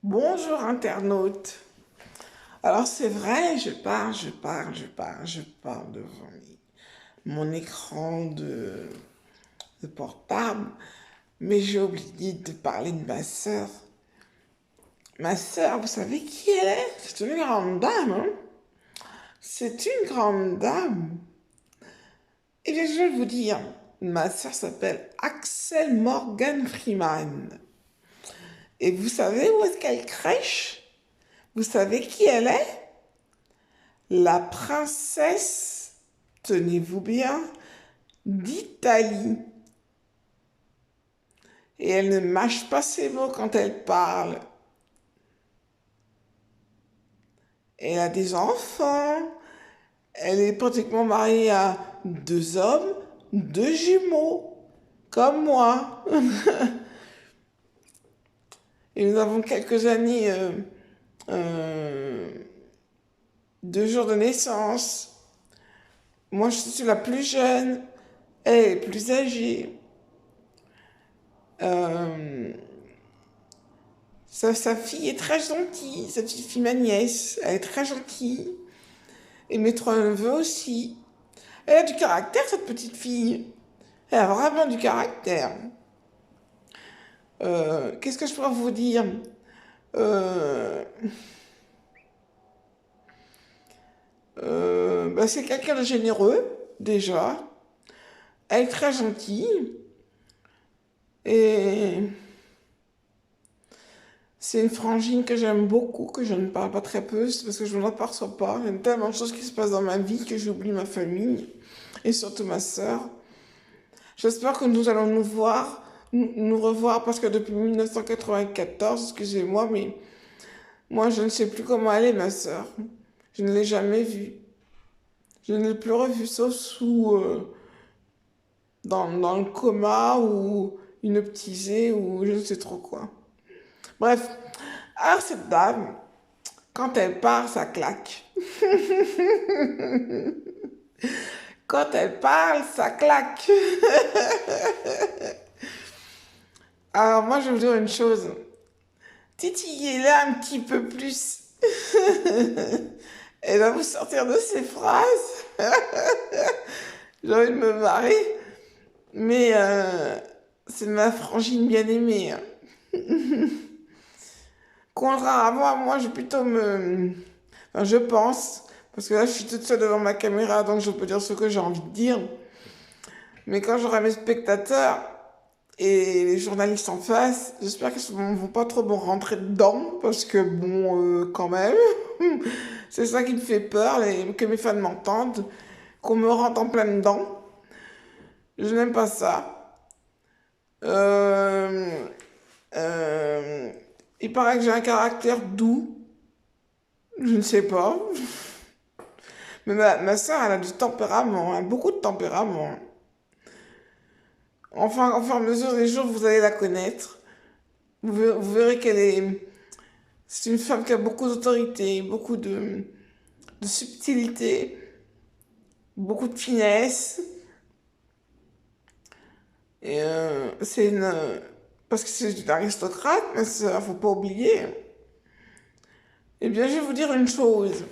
Bonjour internaute. Alors c'est vrai, je parle devant mon écran de portable, mais j'ai oublié de parler de ma sœur. Ma sœur, vous savez qui elle est? C'est une grande dame, hein? C'est une grande dame. Et bien je vais vous dire, ma sœur s'appelle Axel Morgan Freeman. Et vous savez où est-ce qu'elle crèche? Vous savez qui elle est? La princesse, tenez-vous bien, d'Italie. Et elle ne mâche pas ses mots quand elle parle. Elle a des enfants. Elle est pratiquement mariée à 2 hommes, 2 jumeaux, comme moi. Et nous avons quelques années de jour de naissance. Moi, je suis la plus jeune, elle est plus âgée. Euh, sa fille est très gentille, sa petite fille, ma nièce, elle est très gentille. Et mes 3 neveux aussi. Elle a du caractère, cette petite fille. Elle a vraiment du caractère. Qu'est-ce que je pourrais vous dire? euh, c'est quelqu'un de généreux, déjà. Elle est très gentille. Et c'est une frangine que j'aime beaucoup, que je ne parle pas très peu, c'est parce que je ne m'aperçois pas. Il y a tellement de choses qui se passent dans ma vie que j'oublie ma famille, et surtout ma sœur. J'espère que nous allons nous revoir, parce que depuis 1994, excusez-moi, mais moi je ne sais plus comment elle est, ma sœur. Je ne l'ai jamais vue. Je ne l'ai plus revue, sauf dans le coma ou inoptisée ou je ne sais trop quoi. Bref, alors cette dame, quand elle part, ça claque. Quand elle parle, ça claque. Alors moi, je vais vous dire une chose. Titillez-la un petit peu plus. Elle va vous sortir de ses phrases. J'ai envie de me marrer. Mais c'est ma frangine bien-aimée, hein. Contrairement à moi, je vais plutôt me... Enfin, je pense, parce que là, je suis toute seule devant ma caméra, donc je peux dire ce que j'ai envie de dire. Mais quand j'aurai mes spectateurs et les journalistes en face, j'espère qu'ils ne vont pas trop me rentrer dedans, parce que bon, quand même, c'est ça qui me fait peur, que mes fans m'entendent, qu'on me rentre en plein dedans. Je n'aime pas ça. Euh, euh, il paraît que j'ai un caractère doux. Je ne sais pas. Mais ma soeur, elle a du tempérament, hein, beaucoup de tempérament. Enfin, au fur et à mesure des jours, vous allez la connaître. Vous verrez qu'elle est... C'est une femme qui a beaucoup d'autorité, beaucoup de subtilité, beaucoup de finesse. Et c'est une... Parce que c'est une aristocrate, mais ça, faut pas oublier. Eh bien, je vais vous dire une chose.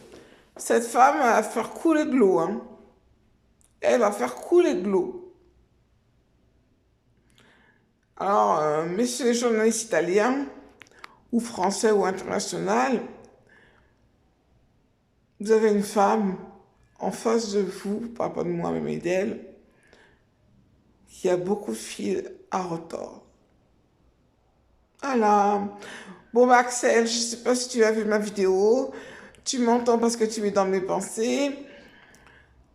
Cette femme, elle va faire couler de l'eau, hein. Elle va faire couler de l'eau. Alors, messieurs les journalistes italiens, ou français ou international, vous avez une femme en face de vous, pas de moi, mais d'elle, qui a beaucoup de fil à retordre. Voilà. Bon, bah, Axel, je sais pas si tu as vu ma vidéo. Tu m'entends parce que tu es dans mes pensées.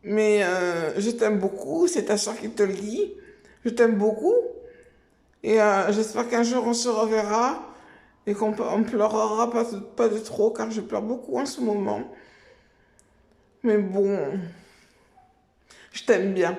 Mais je t'aime beaucoup. C'est ta soeur qui te le dit. Je t'aime beaucoup. Et j'espère qu'un jour on se reverra. Et qu'on pleurera pas de trop, car je pleure beaucoup en ce moment. Mais bon, je t'aime bien.